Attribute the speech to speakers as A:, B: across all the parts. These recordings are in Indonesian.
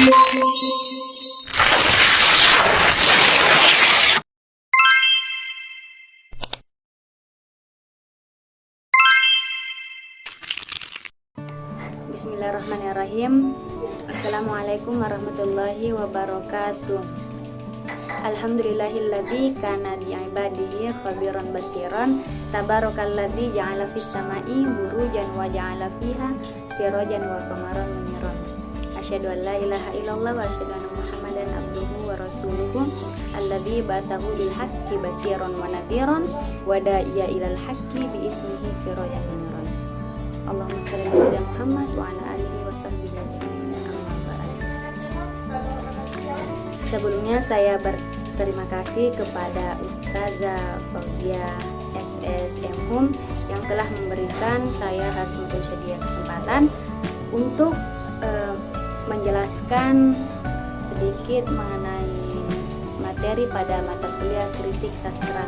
A: Bismillahirrahmanirrahim. Assalamualaikum warahmatullahi wabarakatuh. Alhamdulillahilladzi kana bi'ibadihi khabiran basiran. Tabarakalladzi ja'ala fis sama'i burujan wa ja'ala fiha sirajan wa qamaran muniran. Asyhadu an la ilaha illallah wa asyhadu anna Muhammadan abduhu wa rasuluhu alladzi ba'athahu bil haqqi basiran wa nadhiran wa da'iya ilal haqqi bi ismihi sirajan muniran. Allahumma shalli ala Muhammad wa ala alihi wa sahbihi ajma'in. Amma ba'd. Sebelumnya saya berterima kasih kepada Ustazah Fauzia SSM Hum yang telah memberikan saya hasil bersedia kesempatan untuk menjelaskan sedikit mengenai materi pada mata kuliah kritik sastra.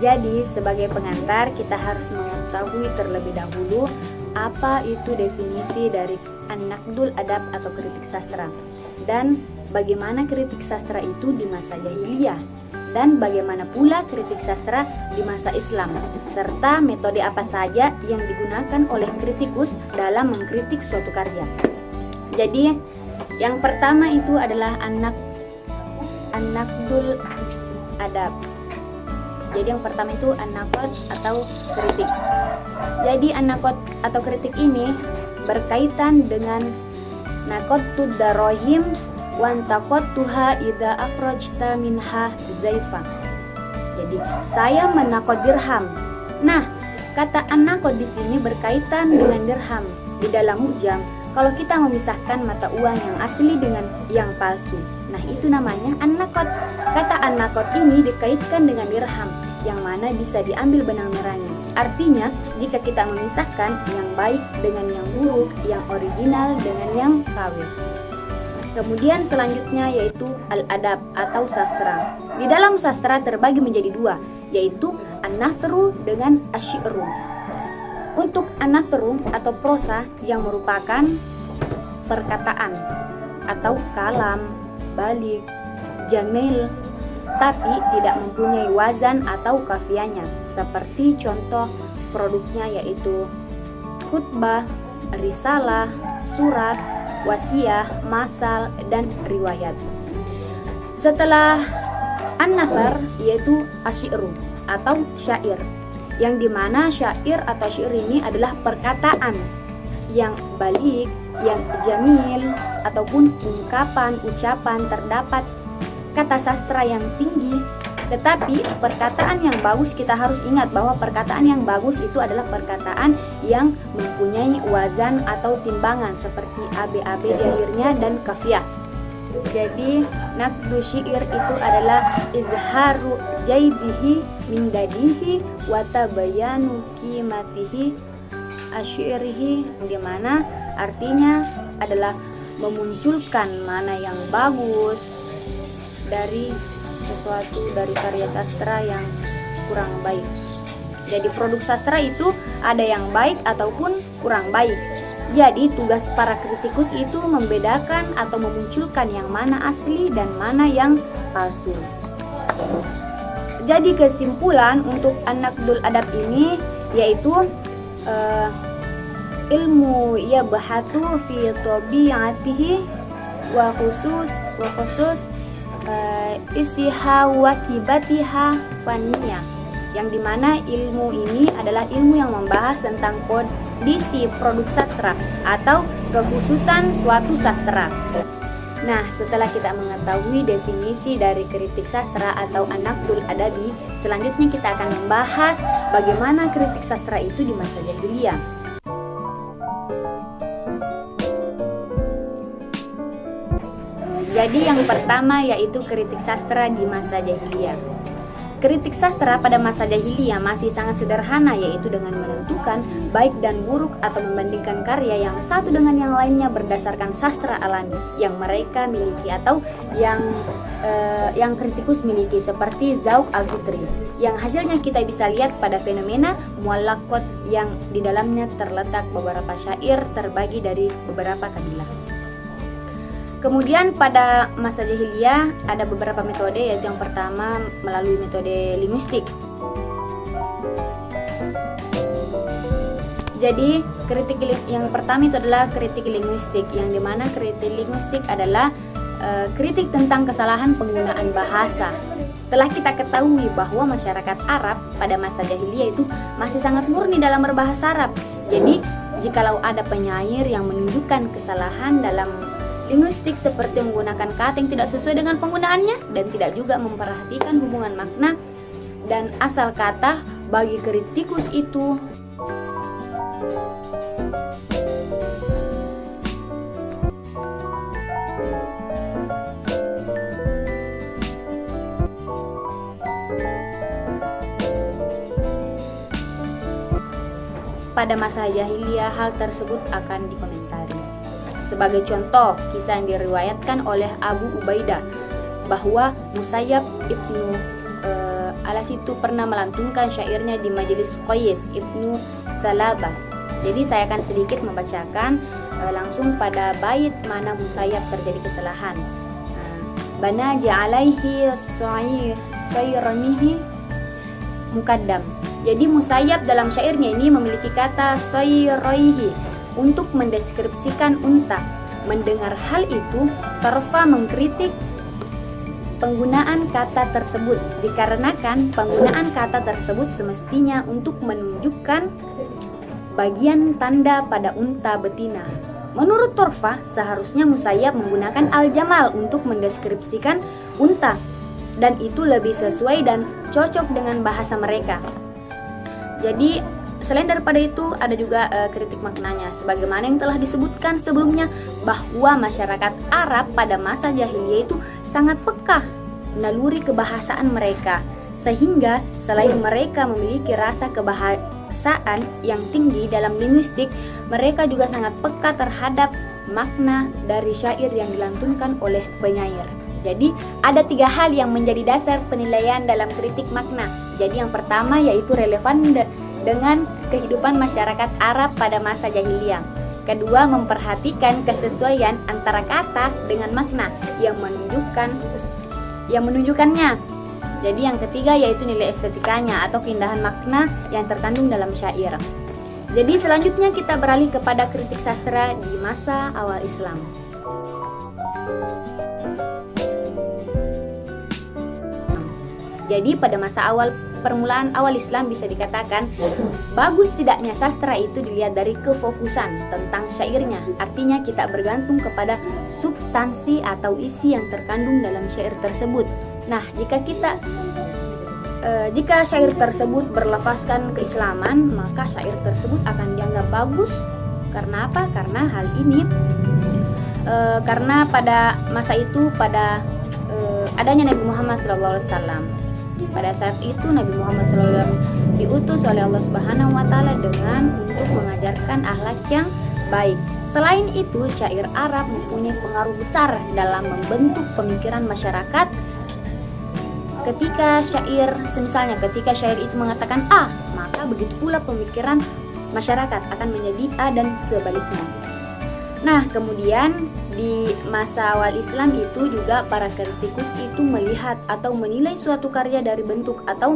A: Jadi sebagai pengantar kita harus mengetahui terlebih dahulu apa itu definisi dari an-naqdul adab atau kritik sastra, dan bagaimana kritik sastra itu di masa jahiliyah, dan bagaimana pula kritik sastra di masa Islam, serta metode apa saja yang digunakan oleh kritikus dalam mengkritik suatu karya. Jadi yang pertama itu adalah an-naqdul adab. Jadi yang pertama itu an-naqd atau kritik. Jadi an-naqd atau kritik ini berkaitan dengan naqadtud darahim wa antaqadtuha idza akhrajta minha zaifa. Jadi saya menaqad dirham. Nah, kata an-naqd di sini berkaitan dengan dirham. Di dalam mu'jam, kalau kita memisahkan mata uang yang asli dengan yang palsu, nah itu namanya an-naqd. Kata an-naqd ini dikaitkan dengan dirham, yang mana bisa diambil benang merahnya. Artinya, jika kita memisahkan yang baik dengan yang buruk, yang original dengan yang KW. Kemudian selanjutnya yaitu al-adab atau sastra. Di dalam sastra terbagi menjadi dua, yaitu an-nathru dengan asy-syi'ru. Untuk an-nathru atau prosa yang merupakan perkataan atau kalam, balik, jamil, tapi tidak mempunyai wazan atau kafianya. Seperti contoh produknya yaitu khutbah, risalah, surat, wasiah, masal, dan riwayat. Setelah an-nathar yaitu asy-syi'ru atau syair, yang dimana syair atau syair ini adalah perkataan yang balik, yang jamil, ataupun ungkapan, ucapan terdapat kata sastra yang tinggi. Tetapi perkataan yang bagus, kita harus ingat bahwa perkataan yang bagus itu adalah perkataan yang mempunyai wazan atau timbangan seperti ABAB di akhirnya dan kafiyah. Jadi naqdu syair itu adalah izharu jaibihi min dadihi wa tabayanu qimatihi asyirihi, di mana artinya adalah memunculkan mana yang bagus dari sesuatu, dari karya sastra yang kurang baik. Jadi produk sastra itu ada yang baik ataupun kurang baik. Jadi tugas para kritikus itu membedakan atau memunculkan yang mana asli dan mana yang palsu. Jadi kesimpulan untuk an-naqdul adab ini yaitu ilmu yabhatu fi tabi'atihi wa khusus isiha wa kibatiha faniyah, yang dimana ilmu ini adalah ilmu yang membahas tentang kondisi produk sastra atau kekhususan suatu sastra. Nah, setelah kita mengetahui definisi dari kritik sastra atau an-naqdul adabi, selanjutnya kita akan membahas bagaimana kritik sastra itu di masa jahiliyah. Jadi yang pertama yaitu kritik sastra di masa jahiliyah. Kritik sastra pada masa jahiliyah masih sangat sederhana, yaitu dengan menentukan baik dan buruk atau membandingkan karya yang satu dengan yang lainnya berdasarkan sastra alami yang mereka miliki atau yang kritikus miliki, seperti Zauq al-Fitri. yang hasilnya kita bisa lihat pada fenomena muallaqat yang di dalamnya terletak beberapa syair terbagi dari beberapa kabilah. Kemudian pada masa jahiliyah ada beberapa metode, yaitu yang pertama melalui metode linguistik. Jadi kritik yang pertama itu adalah kritik linguistik, yang dimana kritik linguistik adalah kritik tentang kesalahan penggunaan bahasa. Telah kita ketahui bahwa masyarakat Arab pada masa jahiliyah itu masih sangat murni dalam berbahasa Arab. Jadi jikalau ada penyair yang menunjukkan kesalahan dalam linguistik seperti menggunakan kata yang tidak sesuai dengan penggunaannya dan tidak juga memperhatikan hubungan makna dan asal kata, bagi kritikus itu pada masa jahiliyah hal tersebut akan dikomentari. Sebagai contoh, kisah yang diriwayatkan oleh Abu Ubaidah bahwa Musayyab ibnu Alas itu pernah melantunkan syairnya di majelis Qais ibnu Salabah. Jadi saya akan sedikit membacakan langsung pada bait mana Musayyab terjadi kesalahan. Bana ja'alaihi sayramihi mukaddam. Jadi Musayyab dalam syairnya ini memiliki kata sayraihi untuk mendeskripsikan unta. Mendengar hal itu, Tarfa mengkritik penggunaan kata tersebut, dikarenakan penggunaan kata tersebut semestinya untuk menunjukkan bagian tanda pada unta betina. Menurut Tarfa, seharusnya Musayyab menggunakan al-jamal untuk mendeskripsikan unta, dan itu lebih sesuai dan cocok dengan bahasa mereka. Jadi selain daripada itu ada juga kritik maknanya, sebagaimana yang telah disebutkan sebelumnya bahwa masyarakat Arab pada masa jahiliyah itu sangat peka naluri kebahasaan mereka, sehingga selain mereka memiliki rasa kebahasaan yang tinggi dalam linguistik, mereka juga sangat peka terhadap makna dari syair yang dilantunkan oleh penyair. Jadi ada 3 hal yang menjadi dasar penilaian dalam kritik makna. Jadi yang pertama yaitu relevan dengan kehidupan masyarakat Arab pada masa jahiliyah. Kedua, memperhatikan kesesuaian antara kata dengan makna yang menunjukkannya. Jadi yang ketiga yaitu nilai estetikanya atau keindahan makna yang terkandung dalam syair. Jadi selanjutnya kita beralih kepada kritik sastra di masa awal Islam. Jadi pada masa permulaan awal Islam bisa dikatakan bagus tidaknya sastra itu dilihat dari kefokusan tentang syairnya. Artinya kita bergantung kepada substansi atau isi yang terkandung dalam syair tersebut. Nah, jika syair tersebut berlafazkan keislaman, maka syair tersebut akan dianggap bagus. Karena apa? Karena hal ini karena pada masa itu adanya Nabi Muhammad SAW. Pada saat itu Nabi Muhammad SAW diutus oleh Allah Subhanahu wa Ta'ala dengan untuk mengajarkan akhlak yang baik. Selain itu, syair Arab mempunyai pengaruh besar dalam membentuk pemikiran masyarakat. Ketika syair itu mengatakan A, maka begitu pula pemikiran masyarakat akan menjadi A dan sebaliknya. Nah, kemudian di masa awal Islam itu juga para kritikus itu melihat atau menilai suatu karya dari bentuk atau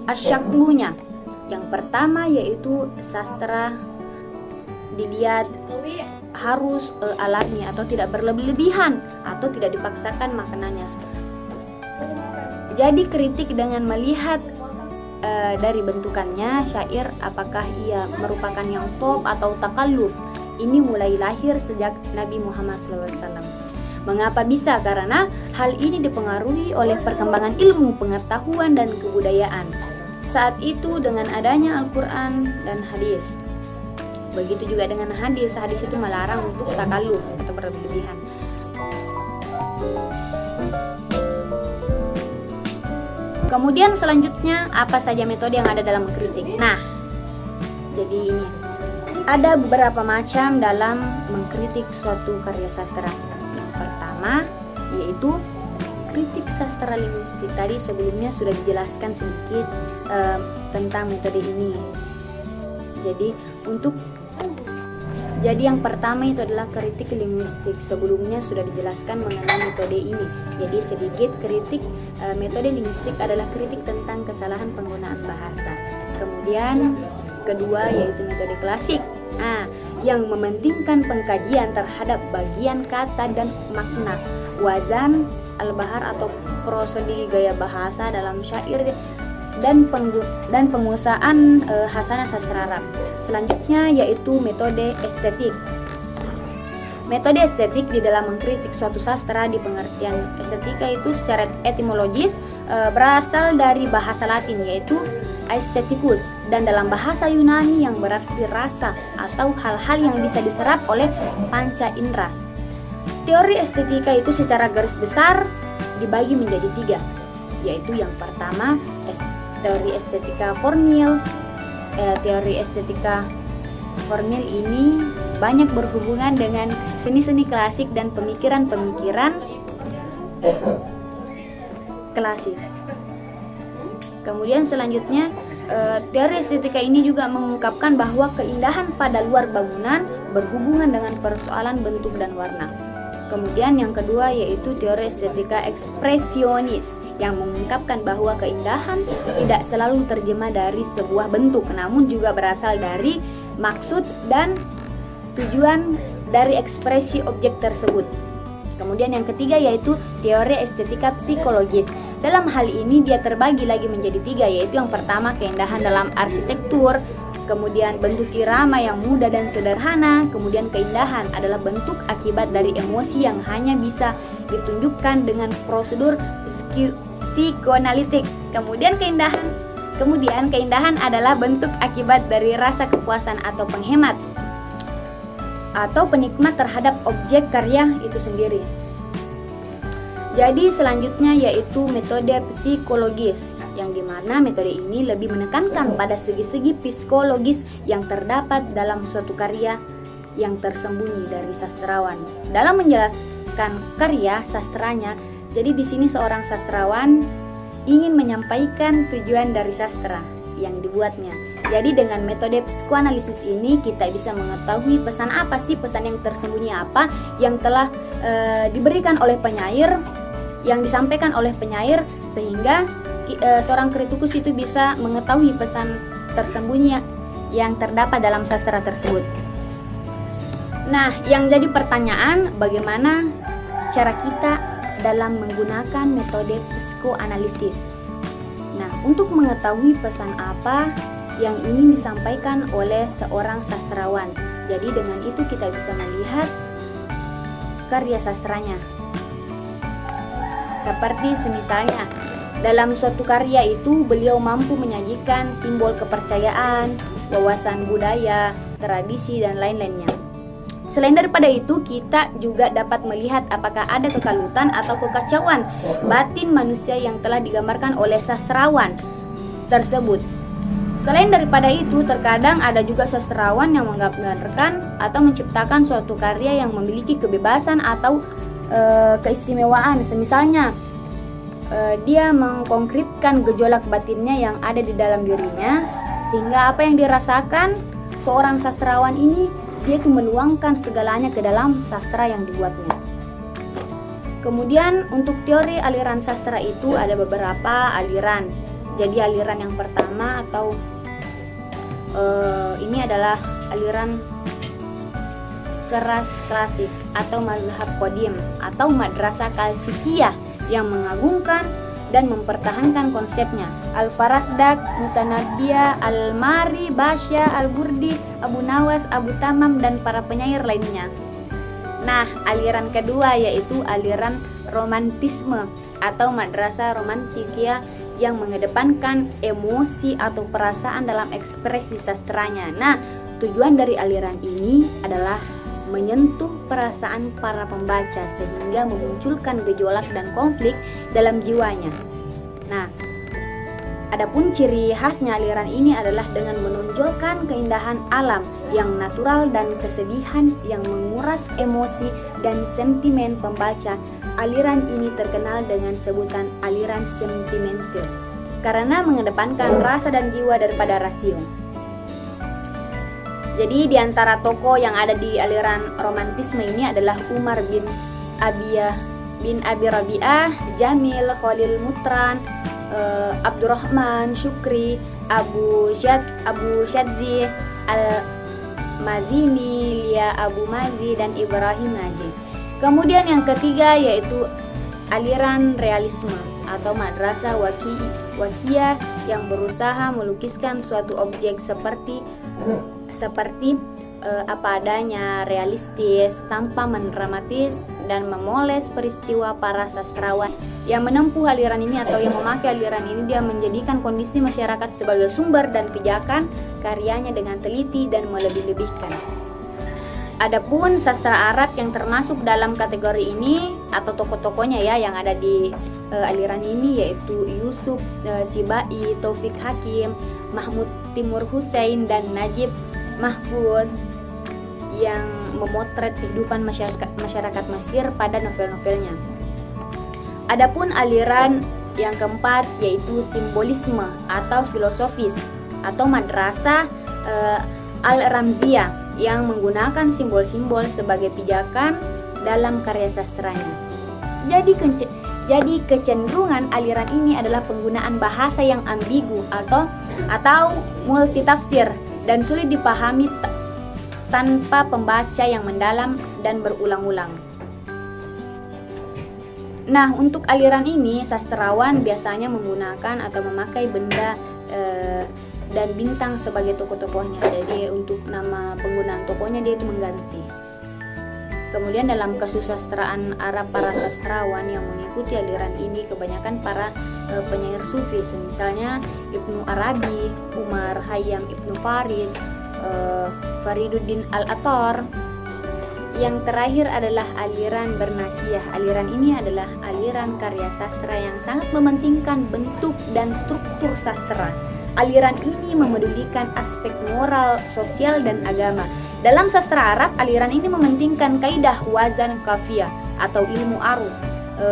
A: asyaklunya. Yang pertama yaitu sastra dilihat harus alami atau tidak berlebihan atau tidak dipaksakan maknanya. Jadi kritik dengan melihat dari bentukannya syair apakah ia merupakan yang top atau takalluf. Ini mulai lahir sejak Nabi Muhammad SAW. Mengapa bisa? Karena hal ini dipengaruhi oleh perkembangan ilmu, pengetahuan, dan kebudayaan. Saat itu dengan adanya Al-Quran dan hadis. Begitu juga dengan hadis itu melarang untuk takalluf atau berlebihan. Kemudian selanjutnya apa saja metode yang ada dalam mengkritik? Nah, jadi ini ada beberapa macam dalam mengkritik suatu karya sastra. Yang pertama yaitu kritik sastra linguistik tadi sebelumnya sudah dijelaskan sedikit tentang metode ini. Jadi yang pertama itu adalah kritik linguistik. Sebelumnya sudah dijelaskan mengenai metode ini. Jadi sedikit kritik metode linguistik adalah kritik tentang kesalahan penggunaan bahasa. Kemudian kedua yaitu metode klasik. Yang mementingkan pengkajian terhadap bagian kata dan makna, wazan, al-bahar atau prosodi gaya bahasa dalam syair dan penguasaan hasanah sastra Arab. Selanjutnya yaitu metode estetik. Metode estetik di dalam mengkritik suatu sastra di pengertian estetika itu secara etimologis berasal dari bahasa Latin yaitu aestheticus, dan dalam bahasa Yunani yang berarti rasa atau hal-hal yang bisa diserap oleh panca indera. Teori estetika itu secara garis besar dibagi menjadi 3, yaitu yang pertama teori estetika formil. Teori estetika formil ini banyak berhubungan dengan seni-seni klasik dan pemikiran-pemikiran klasik. Kemudian selanjutnya teori estetika ini juga mengungkapkan bahwa keindahan pada luar bangunan berhubungan dengan persoalan bentuk dan warna. Kemudian yang kedua yaitu teori estetika ekspresionis yang mengungkapkan bahwa keindahan tidak selalu terjemah dari sebuah bentuk, namun juga berasal dari maksud dan tujuan dari ekspresi objek tersebut. Kemudian yang ketiga yaitu teori estetika psikologis. Dalam hal ini dia terbagi lagi menjadi 3, yaitu yang pertama keindahan dalam arsitektur, kemudian bentuk irama yang mudah dan sederhana, kemudian keindahan adalah bentuk akibat dari emosi yang hanya bisa ditunjukkan dengan prosedur psikoanalitik. Kemudian keindahan adalah bentuk akibat dari rasa kepuasan atau penghemat atau penikmat terhadap objek karya itu sendiri. Jadi selanjutnya yaitu metode psikologis, yang dimana metode ini lebih menekankan pada segi-segi psikologis yang terdapat dalam suatu karya yang tersembunyi dari sastrawan. Dalam menjelaskan karya sastranya, jadi di sini seorang sastrawan ingin menyampaikan tujuan dari sastra yang dibuatnya. Jadi dengan metode psikoanalisis ini kita bisa mengetahui pesan apa sih, pesan yang tersembunyi apa yang telah diberikan oleh penyair, yang disampaikan oleh penyair, sehingga seorang kritikus itu bisa mengetahui pesan tersembunyi yang terdapat dalam sastra tersebut. Nah, yang jadi pertanyaan, bagaimana cara kita dalam menggunakan metode psikoanalisis? Nah, untuk mengetahui pesan apa yang ingin disampaikan oleh seorang sastrawan, jadi dengan itu kita bisa melihat karya sastranya. Seperti semisalnya dalam suatu karya itu beliau mampu menyajikan simbol kepercayaan, wawasan budaya, tradisi, dan lain-lainnya. Selain daripada itu, kita juga dapat melihat apakah ada kekalutan atau kekacauan batin manusia yang telah digambarkan oleh sastrawan tersebut. Selain daripada itu, terkadang ada juga sastrawan yang menggambarkan atau menciptakan suatu karya yang memiliki kebebasan atau keistimewaan. Semisalnya dia mengkonkretkan gejolak batinnya yang ada di dalam dirinya, sehingga apa yang dirasakan seorang sastrawan ini, dia itu meluangkan segalanya ke dalam sastra yang dibuatnya. Kemudian untuk teori aliran sastra itu ada beberapa aliran. Jadi aliran yang pertama atau ini adalah aliran keras klasik atau mazhab qadim atau madrasah klasikiyah yang mengagungkan dan mempertahankan konsepnya. Al-Farasdak, Mutanabbiyah, Al-Mari, Basya, Al-Burdi, Abu Nawas, Abu Tamam, dan para penyair lainnya. Nah, aliran kedua yaitu aliran romantisme atau madrasah romantikiyah yang mengedepankan emosi atau perasaan dalam ekspresi sastranya. Nah, tujuan dari aliran ini adalah menyentuh perasaan para pembaca sehingga memunculkan gejolak dan konflik dalam jiwanya. Nah, adapun ciri khasnya aliran ini adalah dengan menonjolkan keindahan alam yang natural dan kesedihan yang menguras emosi dan sentimen pembaca aliran ini terkenal dengan sebutan aliran sentimental karena mengedepankan rasa dan jiwa daripada rasio. Jadi di antara tokoh yang ada di aliran romantisme ini adalah Umar bin Abi Rabi'ah, Jamil, Khalil Mutran, Abdurrahman Syukri, Abu Syadzi Al-Mazini, Lia Abu Mazi, dan Ibrahim Najib. Kemudian yang ketiga yaitu aliran realisme atau madrasah wakiyah yang berusaha melukiskan suatu objek seperti apa adanya, realistis, tanpa mendramatis dan memoles peristiwa. Para sastrawan yang menempuh aliran ini atau yang memakai aliran ini, dia menjadikan kondisi masyarakat sebagai sumber dan pijakan karyanya dengan teliti dan melebih-lebihkan. Adapun sastra Arab yang termasuk dalam kategori ini atau tokoh-tokohnya ya yang ada di aliran ini yaitu Yusuf Sibai, Taufik Hakim, Mahmud Timur Hussein, dan Najib Mahfuz yang memotret kehidupan masyarakat Mesir pada novel-novelnya. Adapun aliran yang keempat yaitu simbolisme atau filosofis atau madrasah Al-Ramziyah yang menggunakan simbol-simbol sebagai pijakan dalam karya sastranya. Jadi kecenderungan aliran ini adalah penggunaan bahasa yang ambigu atau multitafsir dan sulit dipahami tanpa pembaca yang mendalam dan berulang-ulang. Nah, untuk aliran ini sastrawan biasanya menggunakan atau memakai benda dan bintang sebagai tokoh-tokohnya. Jadi untuk nama penggunaan tokohnya dia itu mengganti. Kemudian dalam kesusastraan Arab, para sastrawan yang mengikuti aliran ini kebanyakan para penyair sufi, misalnya Ibnu Arabi, Umar Khayyam Ibnu Farid, Fariduddin Al-Attar. Yang terakhir adalah aliran bernasiyah. Aliran ini adalah aliran karya sastra yang sangat mementingkan bentuk dan struktur sastra. Aliran ini memedulikan aspek moral, sosial, dan agama. Dalam sastra Arab, aliran ini mementingkan kaidah wazan kafiyah atau ilmu arud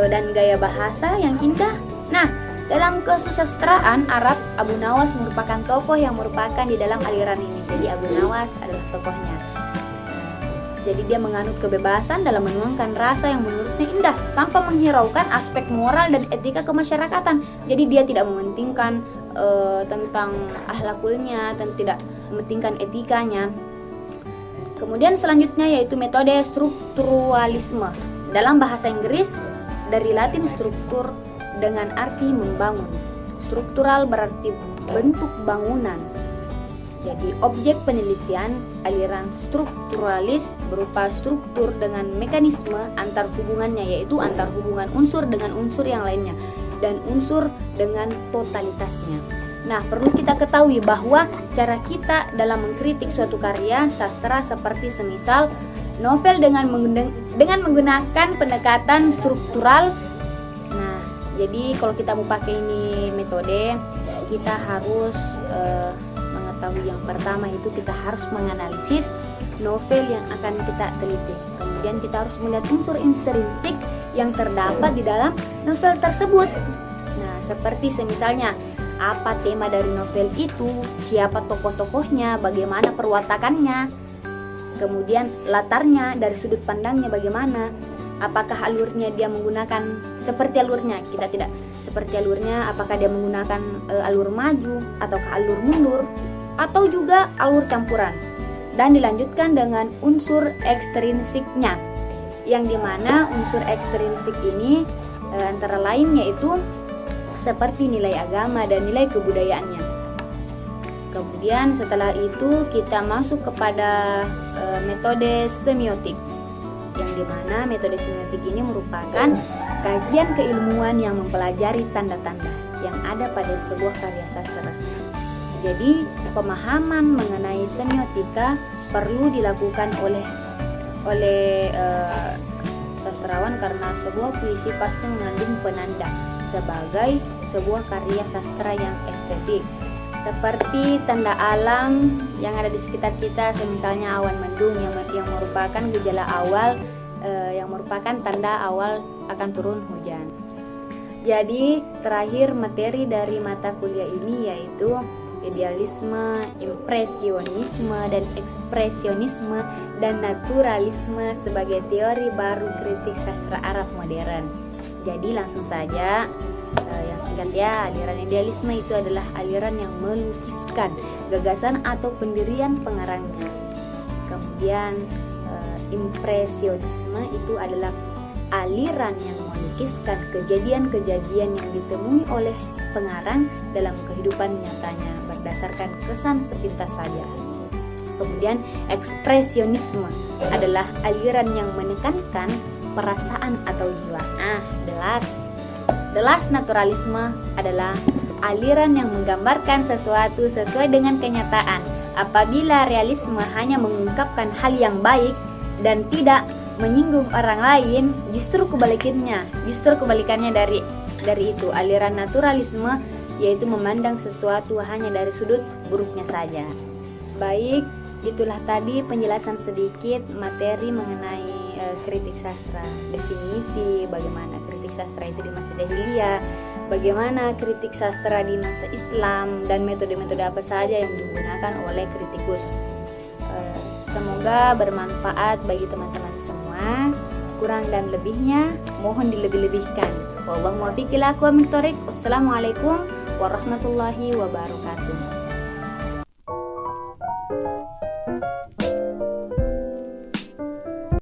A: dan gaya bahasa yang indah. Nah, dalam kesusastraan Arab, Abu Nawas merupakan tokoh yang merupakan di dalam aliran ini. Jadi Abu Nawas adalah tokohnya. Jadi dia menganut kebebasan dalam menuangkan rasa yang menurutnya indah tanpa menghiraukan aspek moral dan etika kemasyarakatan. Jadi dia tidak mementingkan tentang akhlakulnya dan tidak mementingkan etikanya. Kemudian selanjutnya yaitu metode strukturalisme. Dalam bahasa Inggris dari Latin struktur dengan arti membangun. Struktural berarti bentuk bangunan. Jadi objek penelitian aliran strukturalis berupa struktur dengan mekanisme antar hubungannya, yaitu antar hubungan unsur dengan unsur yang lainnya dan unsur dengan totalitasnya. Nah, perlu kita ketahui bahwa cara kita dalam mengkritik suatu karya sastra seperti semisal novel dengan menggunakan pendekatan struktural. Nah, jadi kalau kita mau pakai ini metode, kita harus mengetahui yang pertama itu kita harus menganalisis novel yang akan kita teliti. Kemudian kita harus melihat unsur intrinsik yang terdapat di dalam novel tersebut. Nah, seperti semisalnya apa tema dari novel itu, siapa tokoh-tokohnya, bagaimana perwatakannya, kemudian latarnya dari sudut pandangnya bagaimana, apakah alurnya dia menggunakan seperti alurnya, kita tidak seperti alurnya, apakah dia menggunakan alur maju atau alur mundur atau juga alur campuran. Dan dilanjutkan dengan unsur ekstrinsiknya, yang dimana unsur ekstrinsik ini antara lain yaitu seperti nilai agama dan nilai kebudayaannya. Kemudian setelah itu kita masuk kepada metode semiotik, yang dimana metode semiotik ini merupakan kajian keilmuan yang mempelajari tanda-tanda yang ada pada sebuah karya sastra. Jadi pemahaman mengenai semiotika perlu dilakukan oleh sastrawan karena sebuah puisi pasti mengandung penanda sebagai sebuah karya sastra yang estetik, seperti tanda alam yang ada di sekitar kita, misalnya awan mendung yang merupakan gejala awal yang merupakan tanda awal akan turun hujan. Jadi terakhir materi dari mata kuliah ini yaitu idealisme, impresionisme, dan ekspresionisme, dan naturalisme sebagai teori baru kritik sastra Arab modern. Jadi langsung saja, yang singkat ya, aliran idealisme itu adalah aliran yang melukiskan gagasan atau pendirian pengarangnya. Kemudian impresionisme itu adalah aliran yang melukiskan kejadian-kejadian yang ditemui oleh pengarang dalam kehidupan nyatanya berdasarkan kesan sepintas saja. Kemudian ekspresionisme adalah aliran yang menekankan perasaan atau jiwa. The Last naturalisme adalah aliran yang menggambarkan sesuatu sesuai dengan kenyataan. Apabila realisme hanya mengungkapkan hal yang baik dan tidak menyinggung orang lain, justru kebalikannya dari itu. Aliran naturalisme yaitu memandang sesuatu hanya dari sudut buruknya saja. Baik, itulah tadi penjelasan sedikit materi mengenai kritik sastra, definisi bagaimana kritik sastra itu di masa jahiliyah, bagaimana kritik sastra di masa Islam, dan metode-metode apa saja yang digunakan oleh kritikus. Semoga bermanfaat bagi teman-teman semua. Kurang dan lebihnya mohon dilebih-lebihkan. Wallahu muwaffiq ila aqwamit thoriq. Wassalamualaikum warahmatullahi wabarakatuh.